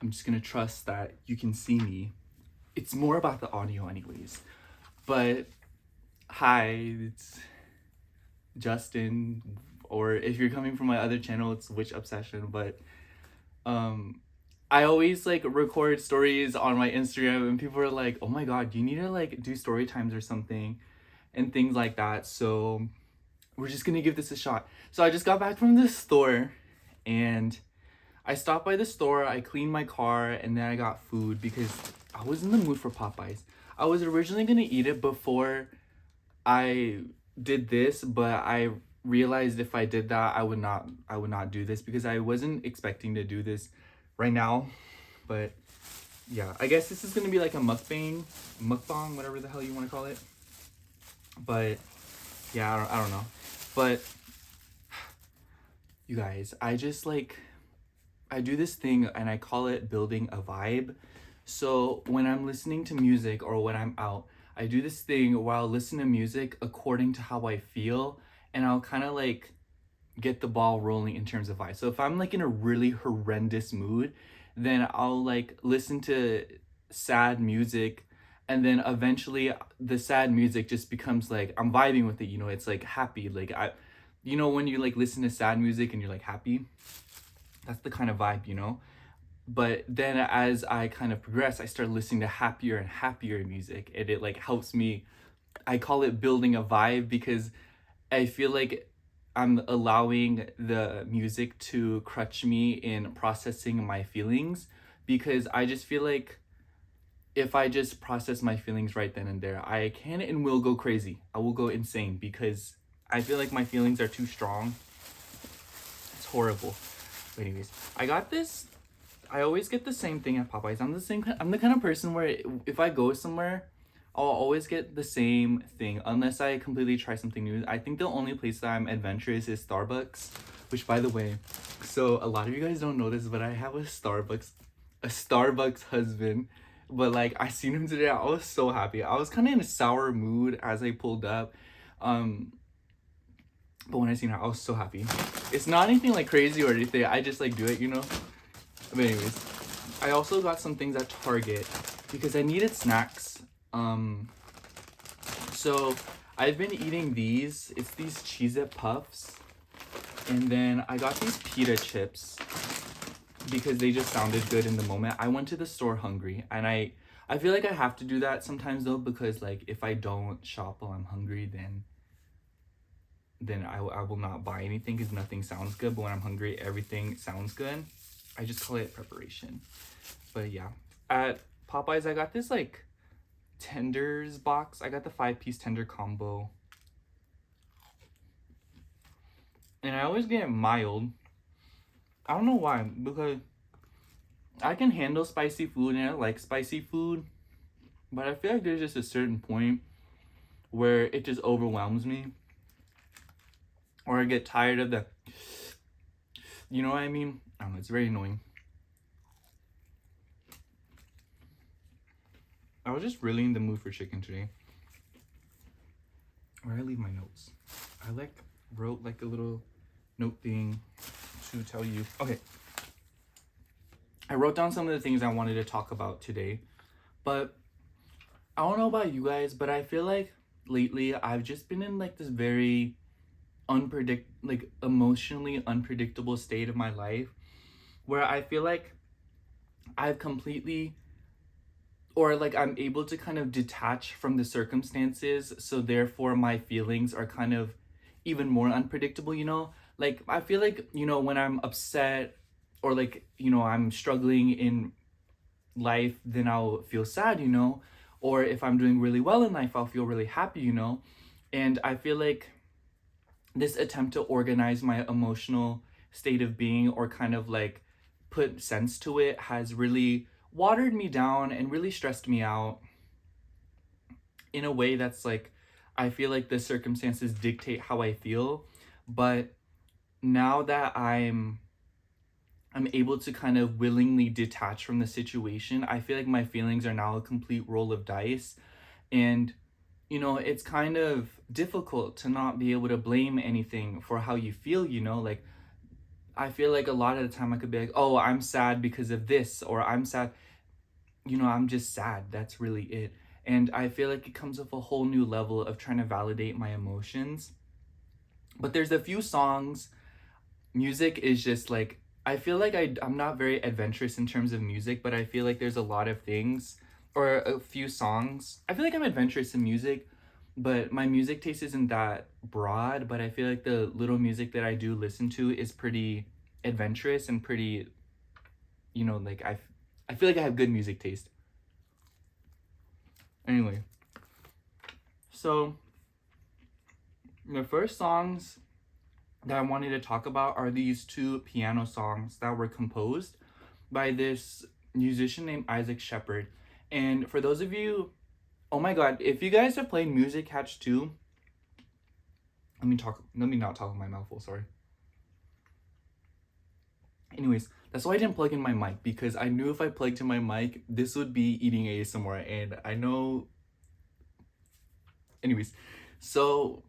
I'm just gonna trust that you can see me. It's more about the audio anyways. But hi, it's Justin, or if you're coming from my other channel, it's Witch Obsession. But um I always like record stories on my Instagram and people are like, oh my god, you need to like do story times or something and things like that. So we're just gonna give this a shot. So I just got back from the store and I stopped by the store, I cleaned my car, and then I got food because I was in the mood for Popeyes. I was originally gonna eat it before I did this, but I realized if I did that, I would not do this because I wasn't expecting to do this right now. But yeah, I guess this is gonna be like a mukbang, whatever the hell you want to call it. But yeah, I don't know. But you guys, I do this thing and I call it building a vibe. So when I'm listening to music or when I'm out, I do this thing where I'll listen to music according to how I feel and I'll kind of like get the ball rolling in terms of vibe. So if I'm like in a really horrendous mood, then I'll like listen to sad music and then eventually the sad music just becomes like I'm vibing with it, it's like happy. Like when you like listen to sad music and you're like happy, that's the kind of vibe. But then as I kind of progress, I start listening to happier and happier music and it like helps me. I call it building a vibe because I feel like I'm allowing the music to crutch me in processing my feelings because I just feel like if I just process my feelings right then and there, I can and will go crazy. I will go insane because I feel like my feelings are too strong. It's horrible. But anyways, I got this. I always get the same thing at Popeyes. I'm the kind of person where if I go somewhere, I'll always get the same thing unless I completely try something new. I think the only place that I'm adventurous is Starbucks, which by the way, so a lot of you guys don't know this, but I have a Starbucks husband. But like I seen him today, I was so happy. I was kind of in a sour mood as I pulled up. Um, but when I seen her, I was so happy. It's not anything like crazy or anything. I just like do it. But anyways, I also got some things at Target because I needed snacks. Um, so I've been eating these. It's these Cheez-It Puffs. And then I got these pita chips because they just sounded good in the moment. I went to the store hungry and I feel like I have to do that sometimes though because like if I don't shop while I'm hungry then I will not buy anything because nothing sounds good. But when I'm hungry, everything sounds good. I just call it preparation. But yeah, at Popeyes, I got this like tenders box. I got the 5-piece tender combo. And I always get it mild. I don't know why, because I can handle spicy food and I like spicy food. But I feel like there's just a certain point where it just overwhelms me. Or I get tired of the, you know what I mean? I don't know, it's very annoying. I was just really in the mood for chicken today. Where I leave my notes? I like wrote like a little note thing to tell you. Okay. I wrote down some of the things I wanted to talk about today. But I don't know about you guys, but I feel like lately I've just been in like this very emotionally unpredictable state of my life where I feel like I've completely or like I'm able to kind of detach from the circumstances, so therefore my feelings are kind of even more unpredictable. Like I feel like when I'm upset or like I'm struggling in life, then I'll feel sad. Or if I'm doing really well in life, I'll feel really happy. And I feel like this attempt to organize my emotional state of being or kind of like put sense to it has really watered me down and really stressed me out in a way that's like I feel like the circumstances dictate how I feel. But now that I'm able to kind of willingly detach from the situation, I feel like my feelings are now a complete roll of dice. And it's kind of difficult to not be able to blame anything for how you feel. Like I feel like a lot of the time I could be like, oh, I'm sad because of this, or I'm sad, I'm just sad. That's really it. And I feel like it comes with a whole new level of trying to validate my emotions. But there's a few songs, music is just like, I feel like I'm not very adventurous in terms of music, but I feel like there's a lot of things or a few songs. I feel like I'm adventurous in music, but my music taste isn't that broad. But I feel like the little music that I do listen to is pretty adventurous and pretty, like I feel like I have good music taste. Anyway, so the first songs that I wanted to talk about are these two piano songs that were composed by this musician named Isaac Shepard. And for those of you, oh my god, if you guys have played Music Hatch 2, let me not talk with my mouth full, sorry. Anyways, that's why I didn't plug in my mic, because I knew if I plugged in my mic, this would be eating ASMR, and I know. Anyways, so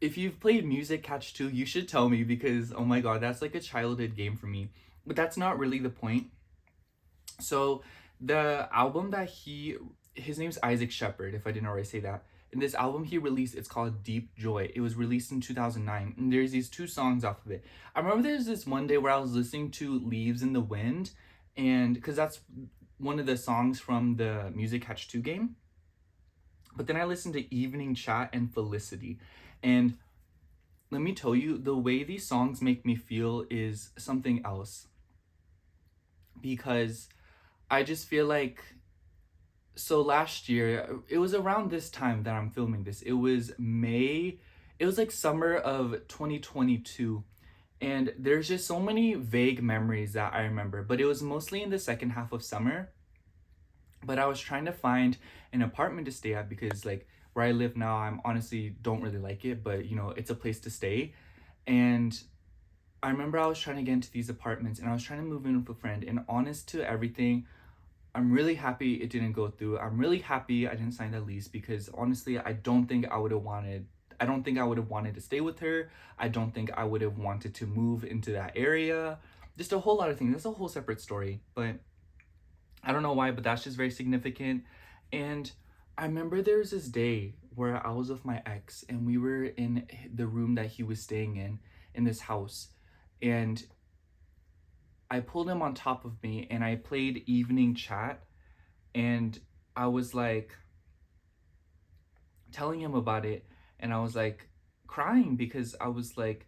if you've played Music Catch 2, you should tell me, because oh my god, that's like a childhood game for me. But that's not really the point. So the album that his name's Isaac Shepard, if I didn't already say that. And this album he released, it's called Deep Joy. It was released in 2009, and there's these two songs off of it. I remember there's this one day where I was listening to Leaves in the Wind, and because that's one of the songs from the Music Catch 2 game. But then I listened to Evening Chat and Felicity. And let me tell you, the way these songs make me feel is something else. Because I just feel like, so last year, it was around this time that I'm filming this. It was May, it was like summer of 2022. And there's just so many vague memories that I remember, but it was mostly in the second half of summer. But I was trying to find an apartment to stay at, because like where I live now, I'm honestly don't really like it, but it's a place to stay. And I remember I was trying to get into these apartments, and I was trying to move in with a friend, and honest to everything, I'm really happy it didn't go through. I'm really happy I didn't sign that lease, because honestly, I don't think I would have wanted to stay with her. I don't think I would have wanted to move into that area. Just a whole lot of things. That's a whole separate story, but I don't know why, but that's just very significant. And I remember there was this day where I was with my ex, and we were in the room that he was staying in this house. And I pulled him on top of me, and I played Evening Chat, and I was like telling him about it, and I was like crying, because I was like,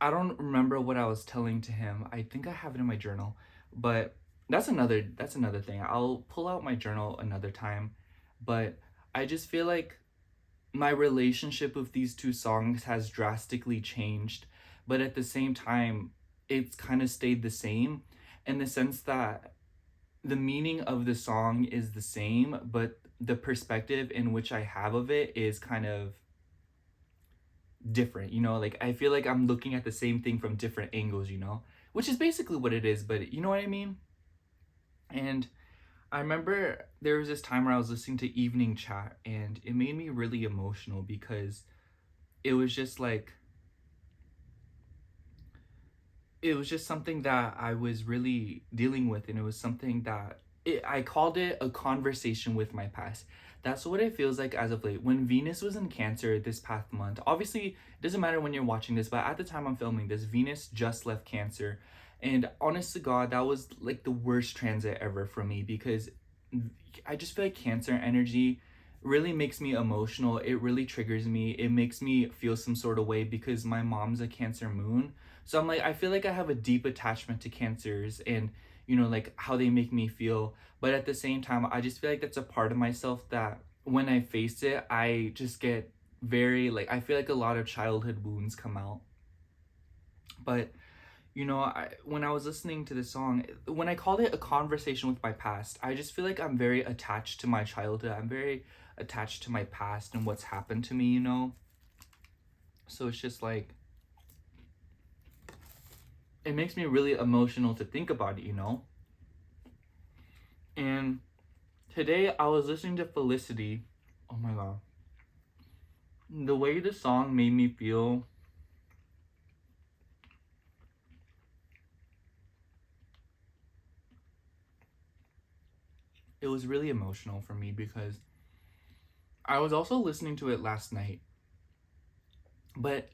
I don't remember what I was telling to him. I think I have it in my journal, but that's another thing. I'll pull out my journal another time. But I just feel like my relationship with these two songs has drastically changed, but at the same time it's kind of stayed the same, in the sense that the meaning of the song is the same, but the perspective in which I have of it is kind of different. Like I feel like I'm looking at the same thing from different angles, which is basically what it is, but you know what I mean. And I remember there was this time where I was listening to Evening Chat, and it made me really emotional, because it was just like, it was just something that I was really dealing with, and it was something that I called it a conversation with my past. That's what it feels like as of late. When Venus was in Cancer this past month, obviously it doesn't matter when you're watching this, but at the time I'm filming this, Venus just left Cancer. And honest to God, that was like the worst transit ever for me, because I just feel like Cancer energy really makes me emotional. It really triggers me. It makes me feel some sort of way, because my mom's a Cancer moon. So I'm like, I feel like I have a deep attachment to Cancers, and like how they make me feel. But at the same time, I just feel like that's a part of myself that when I face it, I just get very like, I feel like a lot of childhood wounds come out. But when I was listening to this song, when I called it a conversation with my past, I just feel like I'm very attached to my childhood. I'm very attached to my past and what's happened to me, So it's just like, it makes me really emotional to think about it, And today I was listening to Felicity. Oh my god. The way the song made me feel, it was really emotional for me because I was also listening to it last night. But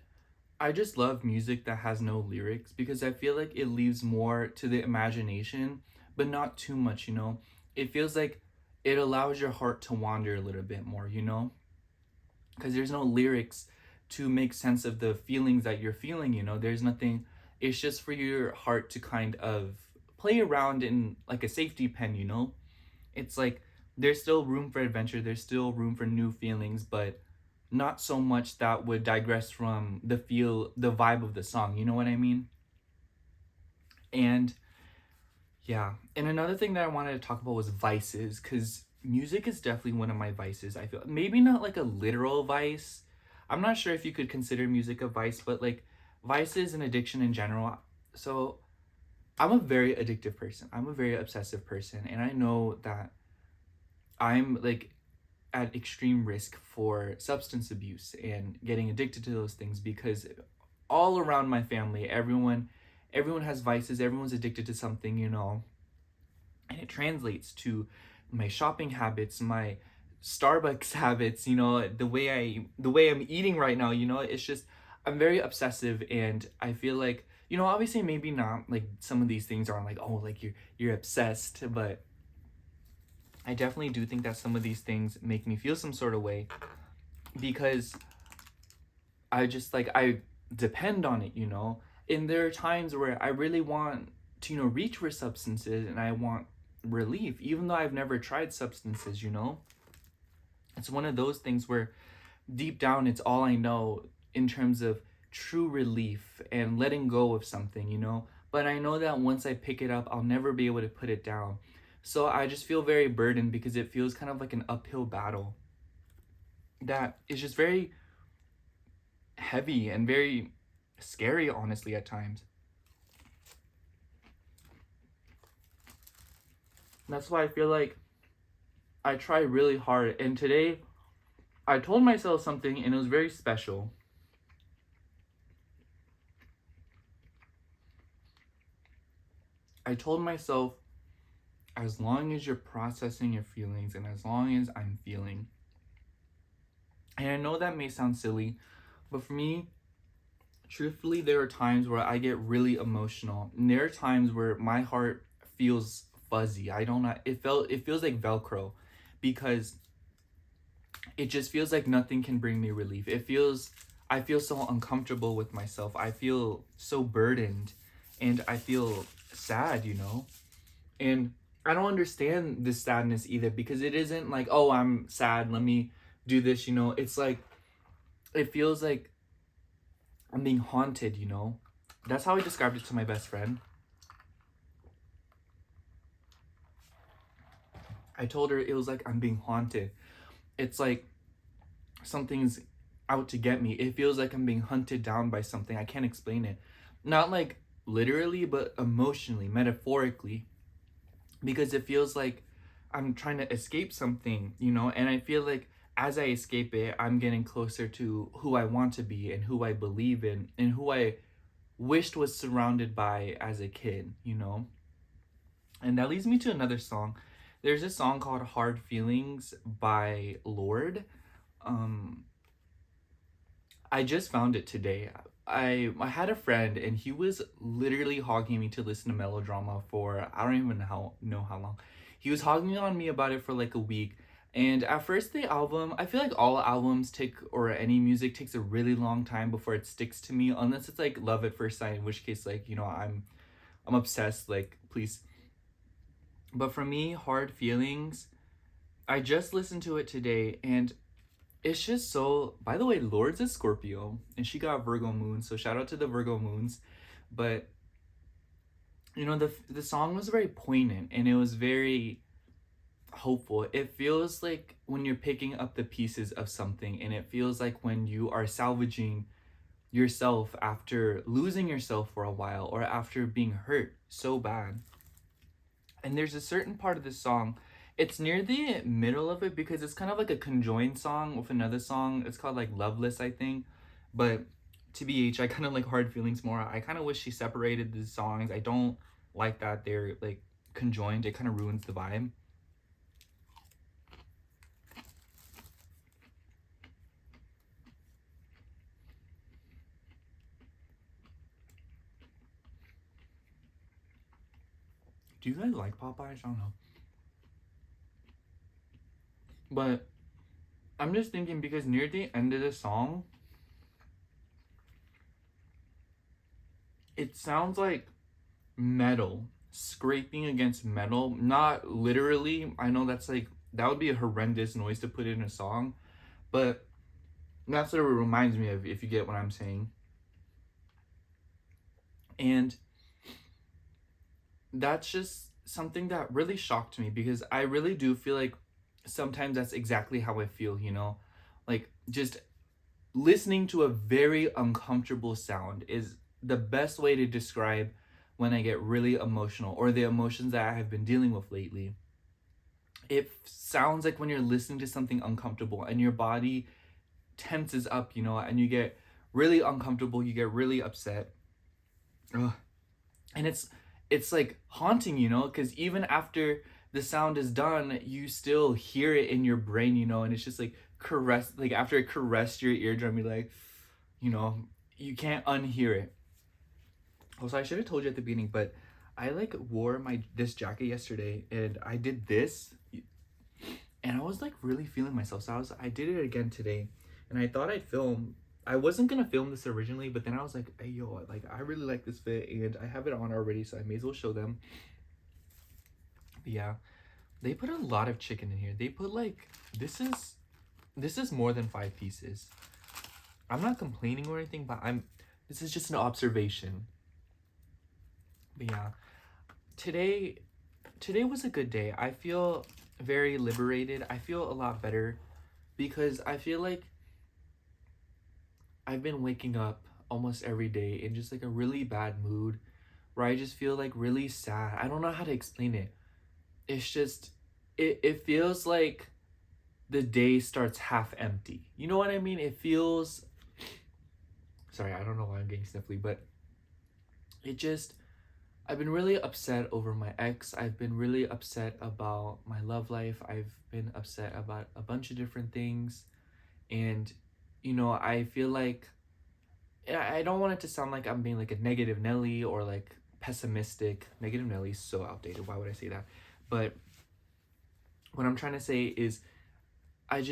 I just love music that has no lyrics because I feel like it leaves more to the imagination, but not too much, you know? It feels like it allows your heart to wander a little bit more, you know? Because there's no lyrics to make sense of the feelings that you're feeling, you know? There's nothing, it's just for your heart to kind of play around in like a safety pen, you know? It's like there's still room for adventure, there's still room for new feelings, but not so much that would digress from the vibe of the song, you know what I mean? And yeah, and another thing that I wanted to talk about was vices, because music is definitely one of my vices. I feel maybe not like a literal vice. I'm not sure if you could consider music a vice, but like vices and addiction in general. So I'm a very addictive person, I'm a very obsessive person, and I know that I'm like at extreme risk for substance abuse and getting addicted to those things because all around my family, everyone has vices, everyone's addicted to something, you know. And it translates to my shopping habits, my Starbucks habits, you know, the way I'm eating right now, you know. It's just I'm very obsessive, and I feel like, you know, obviously maybe not like some of these things aren't like, oh, like you're obsessed, but I definitely do think that some of these things make me feel some sort of way because I just like I depend on it, you know. And there are times where I really want to, you know, reach for substances and I want relief, even though I've never tried substances, you know. It's one of those things where deep down it's all I know in terms of true relief and letting go of something, you know. But I know that once I pick it up, I'll never be able to put it down. So I just feel very burdened because it feels kind of like an uphill battle that is just very heavy and very scary, honestly, at times. That's why I feel like I try really hard. And today, I told myself something and it was very special. I told myself, as long as you're processing your feelings and as long as I'm feeling, and I know that may sound silly, but for me, truthfully, there are times where I get really emotional. And there are times where my heart feels fuzzy. I don't know. It feels like Velcro because it just feels like nothing can bring me relief. I feel so uncomfortable with myself. I feel so burdened and I feel sad, you know? And I don't understand this sadness either because it isn't like, oh, I'm sad, let me do this, you know? It's like it feels like I'm being haunted, you know? That's how I described it to my best friend. I told her it was like I'm being haunted. It's like something's out to get me. It feels like I'm being hunted down by something. I can't explain it. Not like literally, but emotionally, metaphorically. Because it feels like I'm trying to escape something, you know? And I feel like as I escape it, I'm getting closer to who I want to be and who I believe in and who I wished was surrounded by as a kid, you know? And that leads me to another song. There's a song called Hard Feelings by Lorde. Um, I just found it today. I had a friend and he was literally hogging me to listen to Melodrama for I don't even know how long. He was hogging on me about it for like a week. And at first the album, I feel like all albums take or any music takes a really long time before it sticks to me unless it's like love at first sight, in which case like, you know, I'm obsessed, like please. But for me, Hard Feelings, I just listened to it today and it's just so, by the way, Lord's a Scorpio and she got Virgo moon, so shout out to the Virgo moons. But you know, the song was very poignant and it was very hopeful. It feels like when you're picking up the pieces of something, and it feels like when you are salvaging yourself after losing yourself for a while or after being hurt so bad. And there's a certain part of the song, it's near the middle of it because it's kind of like a conjoined song with another song. It's called like Loveless, I think. But TBH, I kind of like Hard Feelings more. I kind of wish she separated the songs. I don't like that they're like conjoined. It kind of ruins the vibe. Do you guys like Popeyes? I don't know. But I'm just thinking because near the end of the song, it sounds like metal scraping against metal. Not literally. I know that's like, that would be a horrendous noise to put in a song, but that's what it reminds me of, if you get what I'm saying. And that's just something that really shocked me because I really do feel like sometimes that's exactly how I feel, you know? Like, just listening to a very uncomfortable sound is the best way to describe when I get really emotional or the emotions that I have been dealing with lately. It sounds like when you're listening to something uncomfortable and your body tenses up, you know, and you get really uncomfortable, you get really upset. Ugh. And it's like haunting, you know, because even after the sound is done, you still hear it in your brain, you know, and it's just like caress, like after it caressed your eardrum, you're like, you know, you can't unhear it. Also, I should have told you at the beginning, but I like wore this jacket yesterday and I did this and I was like really feeling myself. So I did it again today and I thought I'd film. I wasn't gonna film this originally, but then I was like, hey yo, like I really like this fit and I have it on already, so I may as well show them. But yeah, they put a lot of chicken in here. They put like, this is more than 5 pieces. I'm not complaining or anything, but this is just an observation. But yeah, today was a good day. I feel very liberated. I feel a lot better because I feel like I've been waking up almost every day in just like a really bad mood where I just feel like really sad. I don't know how to explain it. It's just, it feels like the day starts half empty. You know what I mean? It feels, sorry, I don't know why I'm getting sniffly, but it just, I've been really upset over my ex. I've been really upset about my love life. I've been upset about a bunch of different things. And, you know, I feel like, I don't want it to sound like I'm being like a negative Nelly or like pessimistic. Negative Nelly is so outdated. Why would I say that? But what I'm trying to say is, I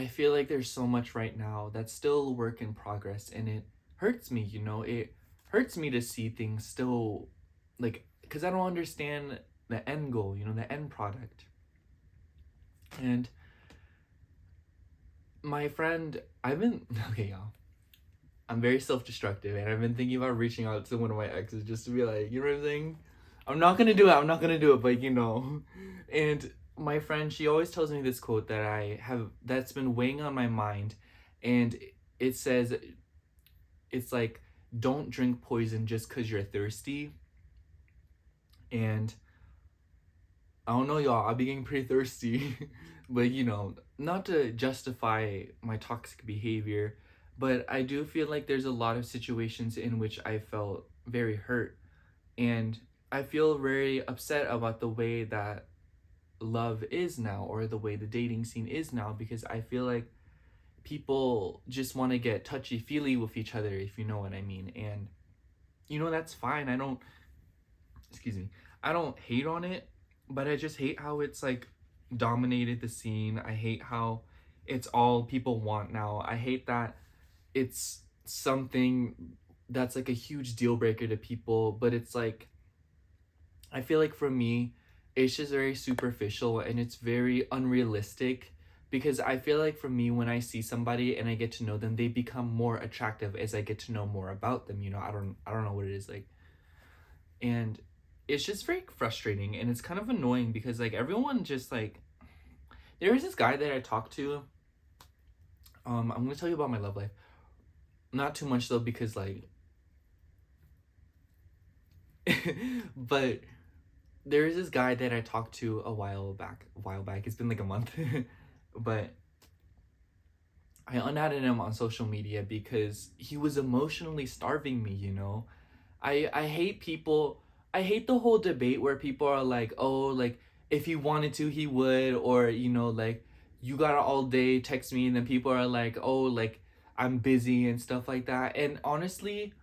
feel like there's so much right now that's still a work in progress and it hurts me, you know? It hurts me to see things still like, because I don't understand the end goal, you know, the end product. And my friend, okay, y'all. I'm very self-destructive and I've been thinking about reaching out to one of my exes just to be like, you know what I'm saying? I'm not gonna do it, but you know. And my friend, she always tells me this quote that's been weighing on my mind. And it says, it's like, don't drink poison just because you're thirsty. And I don't know, y'all, I'll be getting pretty thirsty. But you know, not to justify my toxic behavior, but I do feel like there's a lot of situations in which I felt very hurt. And I feel very upset about the way that love is now or the way the dating scene is now because I feel like people just want to get touchy-feely with each other, if you know what I mean. And you know, that's fine. Excuse me, I don't hate on it, but I just hate how it's like dominated the scene. I hate how it's all people want now. I hate that it's something that's like a huge deal breaker to people, but it's like, I feel like for me, it's just very superficial and it's very unrealistic because I feel like for me, when I see somebody and I get to know them, they become more attractive as I get to know more about them. You know, I don't know what it is like. And it's just very frustrating and it's kind of annoying because like everyone just like, there was this guy that I talked to. I'm gonna tell you about my love life. Not too much though, because like, but there is this guy that I talked to a while back. It's been like a month, but I unadded him on social media because he was emotionally starving me. You know, I hate people. I hate the whole debate where people are like, oh, like if he wanted to, he would, or you know, like you got all day, text me, and then people are like, oh, like I'm busy and stuff like that. And honestly,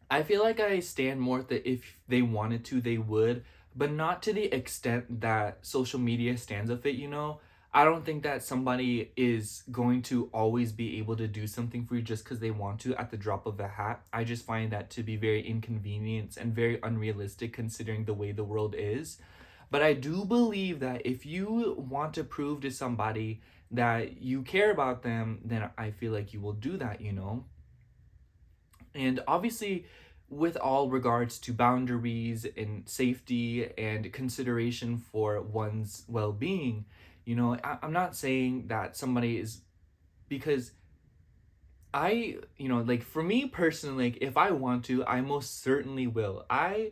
I feel like I stand more that if they wanted to, they would, but not to the extent that social media stands with it, you know? I don't think that somebody is going to always be able to do something for you just because they want to at the drop of a hat. I just find that to be very inconvenient and very unrealistic considering the way the world is. But I do believe that if you want to prove to somebody that you care about them, then I feel like you will do that, you know? And obviously, with all regards to boundaries and safety and consideration for one's well being, you know, I'm not saying that somebody is because you know, like for me personally, like if I want to, I most certainly will. I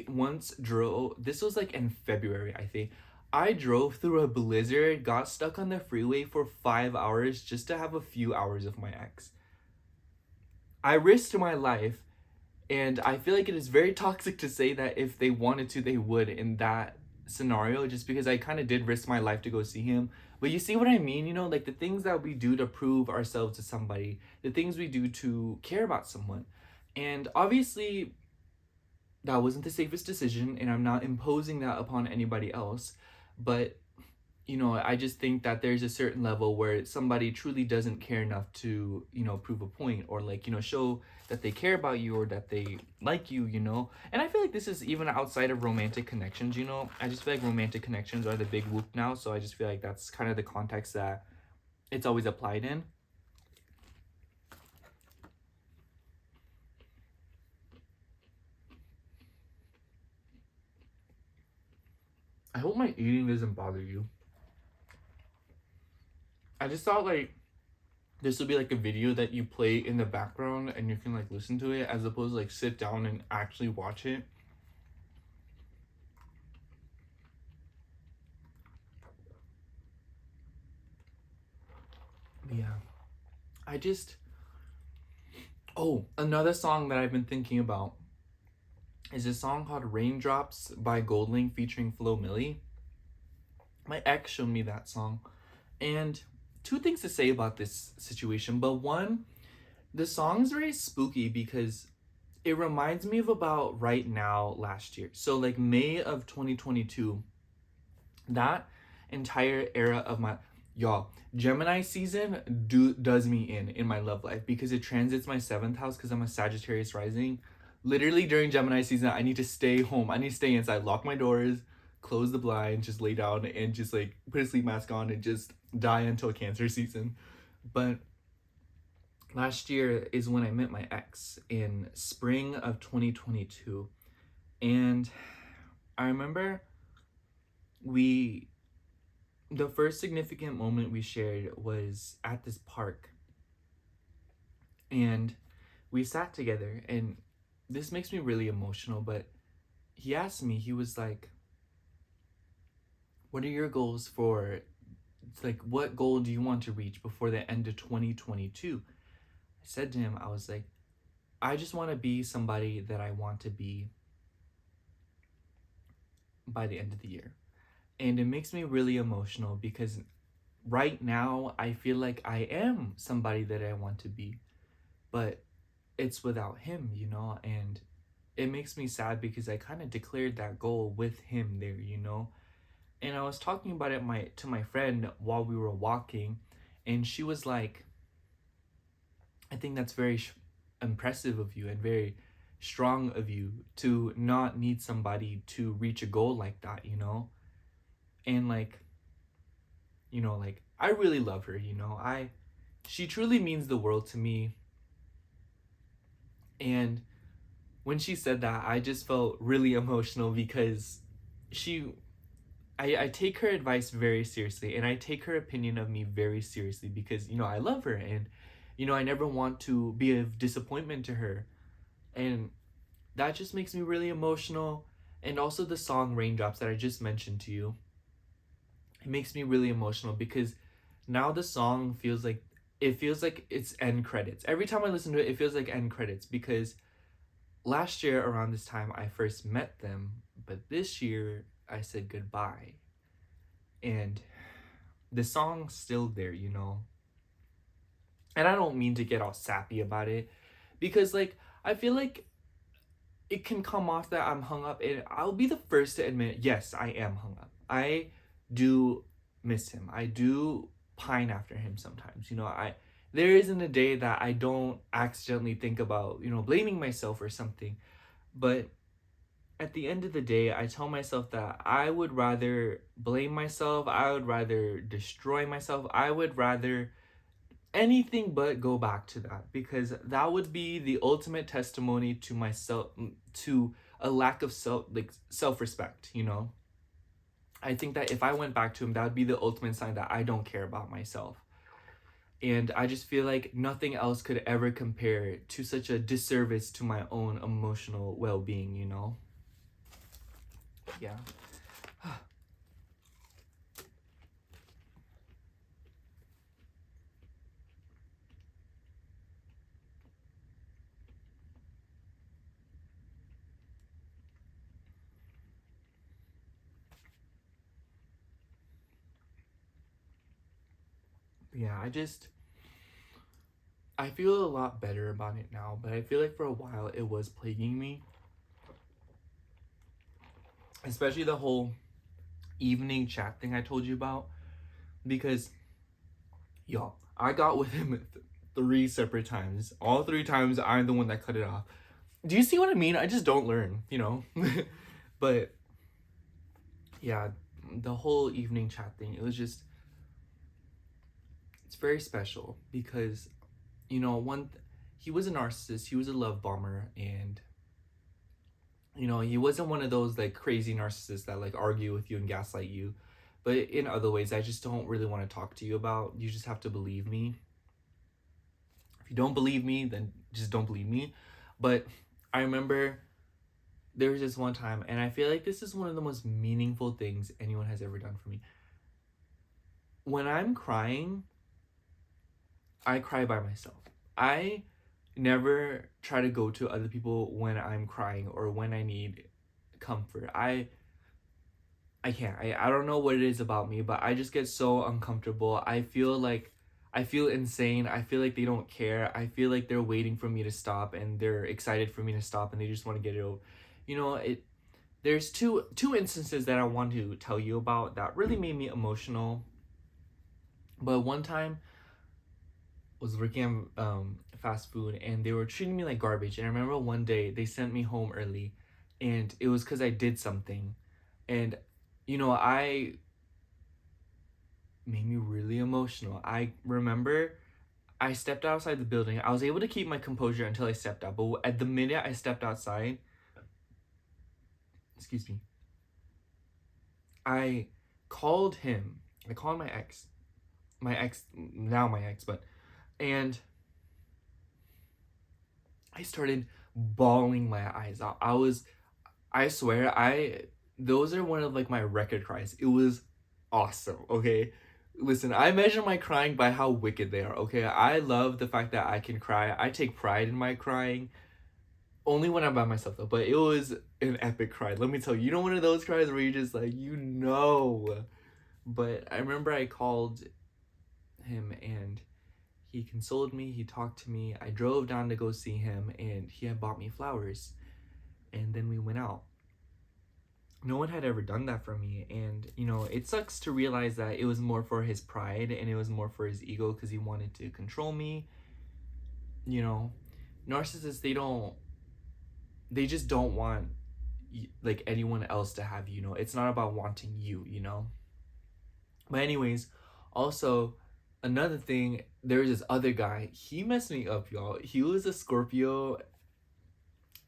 once drove, this was like in February, I think. I drove through a blizzard, got stuck on the freeway for 5 hours just to have a few hours of my ex. I risked my life, and I feel like it is very toxic to say that if they wanted to, they would in that scenario, just because I kind of did risk my life to go see him. But you see what I mean? You know, like the things that we do to prove ourselves to somebody, the things we do to care about someone. And obviously, that wasn't the safest decision, and I'm not imposing that upon anybody else. But you know, I just think that there's a certain level where somebody truly doesn't care enough to, you know, prove a point or like, you know, show that they care about you or that they like you, you know. And I feel like this is even outside of romantic connections, you know. I just feel like romantic connections are the big whoop now, so I just feel like that's kind of the context that it's always applied in. I hope my eating doesn't bother you. I just thought like this would be like a video that you play in the background and you can like listen to it as opposed to like sit down and actually watch it. Yeah. I just Oh, another song that I've been thinking about is a song called Raindrops by Goldlink featuring Flo Milli. My ex showed me that song. And two things to say about this situation, but one, the song's very spooky because it reminds me of about right now last year. So like May of 2022, that entire era of my y'all Gemini season does me in my love life because it transits my seventh house because I'm a Sagittarius rising. Literally during Gemini season, I need to stay home. I need to stay inside, lock my doors, close the blind, just lay down and just like put a sleep mask on and just die until Cancer season. But last year is when I met my ex in spring of 2022, and I remember we the first significant moment we shared was at this park, and we sat together, and this makes me really emotional, but he asked me, he was like, what are your goals for, like, what goal do you want to reach before the end of 2022? I said to him, I was like, I just want to be somebody that I want to be by the end of the year. And it makes me really emotional because right now I feel like I am somebody that I want to be, but it's without him, you know, and it makes me sad because I kind of declared that goal with him there, you know. And I was talking about it to my friend while we were walking, and she was like, I think that's very impressive of you and very strong of you to not need somebody to reach a goal like that, you know. And like, you know, like I really love her, you know. I She truly means the world to me. And when she said that, I just felt really emotional because she I take her advice very seriously and I take her opinion of me very seriously because, you know, I love her and, you know, I never want to be of disappointment to her. And that just makes me really emotional. And also the song Raindrops that I just mentioned to you, it makes me really emotional because now the song feels like it's end credits. Every time I listen to it, it feels like end credits because last year around this time I first met them, but this year I said goodbye. And the song's still there, you know. And I don't mean to get all sappy about it, because like I feel like it can come off that I'm hung up, and I'll be the first to admit, yes, I am hung up. I do miss him. I do pine after him sometimes. There isn't a day that I don't accidentally think about, blaming myself or something. But at the end of the day, I tell myself that I would rather blame myself, I would rather destroy myself, I would rather anything but go back to that, because that would be the ultimate testimony to myself, to a lack of self-respect. I think that if I went back to him, that would be the ultimate sign that I don't care about myself. And I just feel like nothing else could ever compare to such a disservice to my own emotional well-being. Yeah. Yeah, I feel a lot better about it now, but I feel like for a while it was plaguing me, especially the whole evening chat thing I told you about, because y'all, I got with him 3 separate times. All 3 times I'm the one that cut it off. Do you see what I mean? I just don't learn. But yeah, the whole evening chat thing, it's very special because, he was a narcissist, he was a love bomber, and he wasn't one of those like crazy narcissists that like argue with you and gaslight you. But in other ways, I just don't really want to talk to you about. You just have to believe me. If you don't believe me, then just don't believe me. But I remember there was this one time, and I feel like this is one of the most meaningful things anyone has ever done for me. When I'm crying, I cry by myself. I never try to go to other people when I'm crying or when I need comfort. I can't. I don't know what it is about me, but I just get so uncomfortable. I feel insane. I feel like they don't care. I feel like they're waiting for me to stop, and they're excited for me to stop, and they just want to get it over. It there's two instances that I want to tell you about that really made me emotional. But one time was working at fast food, and they were treating me like garbage. And I remember one day they sent me home early, and it was because I did something, and I made me really emotional. I remember I stepped outside the building. I was able to keep my composure until I stepped out, but at the minute I stepped outside, excuse me, I called him. I called my ex, and I started bawling my eyes out. I swear, those are one of like my record cries. It was awesome, okay? Listen, I measure my crying by how wicked they are, okay? I love the fact that I can cry. I take pride in my crying. Only when I'm by myself though, but it was an epic cry. Let me tell you, one of those cries where you just like, But I remember I called him, and he consoled me, he talked to me. I drove down to go see him, and he had bought me flowers. And then we went out. No one had ever done that for me, and it sucks to realize that it was more for his pride and it was more for his ego, because he wanted to control me. you know Narcissists, they just don't want like anyone else to have it's not about wanting you. But anyways, also another thing, there's this other guy, he messed me up, y'all. He was a Scorpio.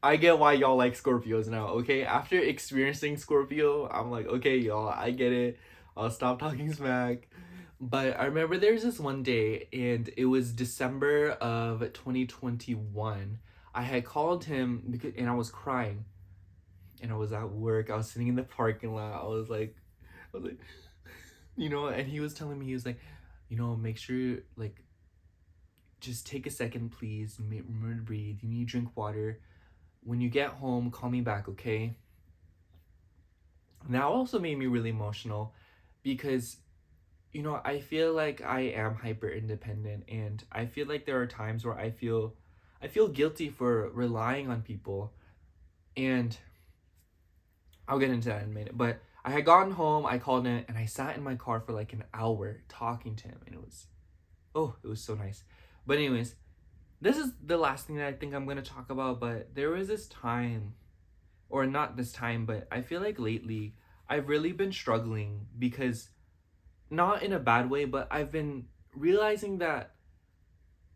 I get why y'all like Scorpios now, okay? After experiencing Scorpio, I'm like, okay, y'all, I get it. I'll stop talking smack. But I remember there's this one day, and it was December of 2021. I had called him and I was crying. And I was at work. I was sitting in the parking lot. I was like, and he was telling me, he was like, make sure, like, just take a second, please. Remember to breathe. You need to drink water. When you get home, call me back, okay? That also made me really emotional, because I feel like I am hyper independent, and I feel like there are times where I feel guilty for relying on people, and I'll get into that in a minute. But I had gotten home, I called him, and I sat in my car for like an hour talking to him, and it was so nice. But anyways, this is the last thing that I think I'm gonna talk about. But there was this time, or not this time, but I feel like lately I've really been struggling because, not in a bad way, but I've been realizing that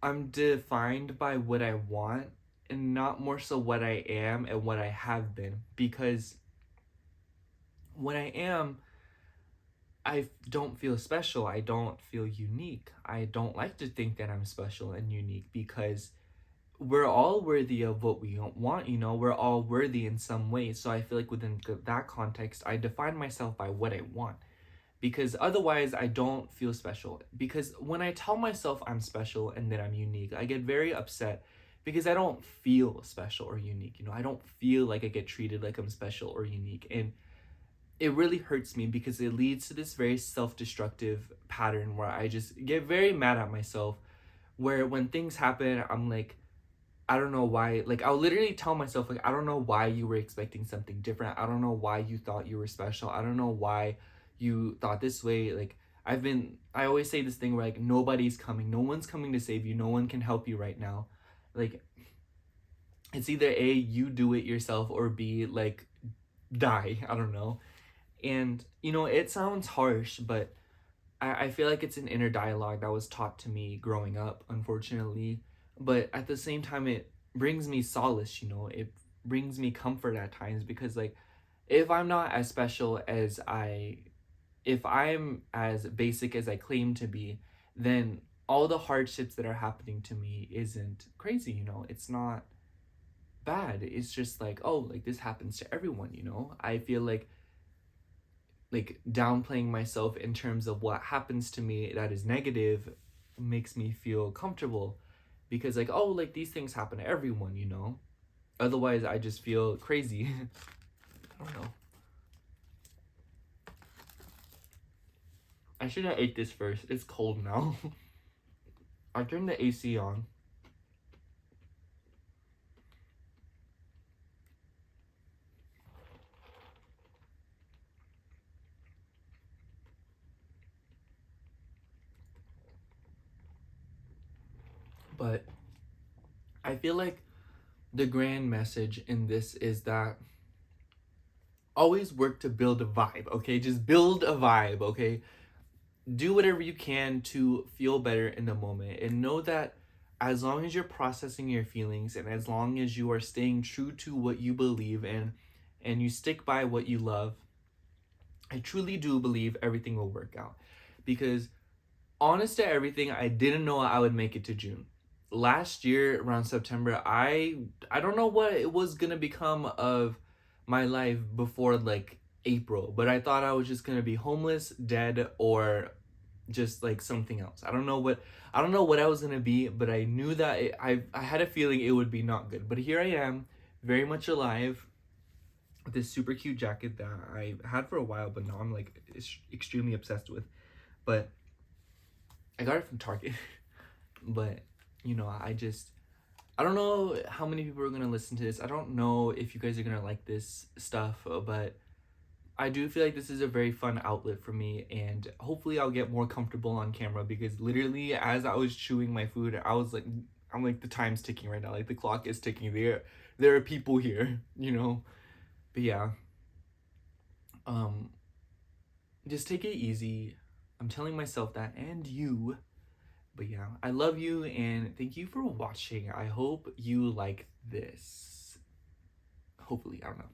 I'm defined by what I want and not more so what I am and what I have been. Because when I am, I don't feel special. I don't feel unique. I don't like to think that I'm special and unique because we're all worthy of what we want, we're all worthy in some way. So I feel like within that context, I define myself by what I want, because otherwise I don't feel special. Because when I tell myself I'm special and that I'm unique, I get very upset because I don't feel special or unique. I don't feel like I get treated like I'm special or unique. And it really hurts me because it leads to this very self-destructive pattern where I just get very mad at myself, where when things happen, I'm like, I don't know why. Like, I'll literally tell myself, like, I don't know why you were expecting something different. I don't know why you thought you were special. I don't know why you thought this way. Like, I always say this thing where, like, nobody's coming. No one's coming to save you. No one can help you right now. Like, it's either A, you do it yourself, or B, like, die. I don't know. And, it sounds harsh, but I feel like it's an inner dialogue that was taught to me growing up, unfortunately. But at the same time, it brings me solace, it brings me comfort at times, because, like, if I'm not as special as if I'm as basic as I claim to be, then all the hardships that are happening to me isn't crazy, it's not bad. It's just like, oh, like, this happens to everyone, I feel like downplaying myself in terms of what happens to me that is negative makes me feel comfortable, because, like, oh, like, these things happen to everyone, otherwise I just feel crazy. I don't know. I should have ate this first. It's cold now. I turned the AC on. But I feel like the grand message in this is that always work to build a vibe, okay? Just build a vibe, okay? Do whatever you can to feel better in the moment, and know that as long as you're processing your feelings, and as long as you are staying true to what you believe in, and you stick by what you love, I truly do believe everything will work out. Because, honest to everything, I didn't know I would make it to June. Last year around September, I don't know what it was gonna become of my life before, like, April, but I thought I was just gonna be homeless, dead, or just like something else. I don't know what I was gonna be, but I knew that I had a feeling it would be not good. But here I am, very much alive, with this super cute jacket that I had for a while, but now I'm like extremely obsessed with. But I got it from Target. But I don't know how many people are gonna listen to this. I don't know if you guys are gonna like this stuff, but I do feel like this is a very fun outlet for me, and hopefully I'll get more comfortable on camera, because literally as I was chewing my food, I'm like, the time's ticking right now. Like, the clock is ticking. There are people here, But yeah, um, just take it easy. I'm telling myself that, and you. But yeah, I love you, and thank you for watching. I hope you like this. Hopefully, I don't know.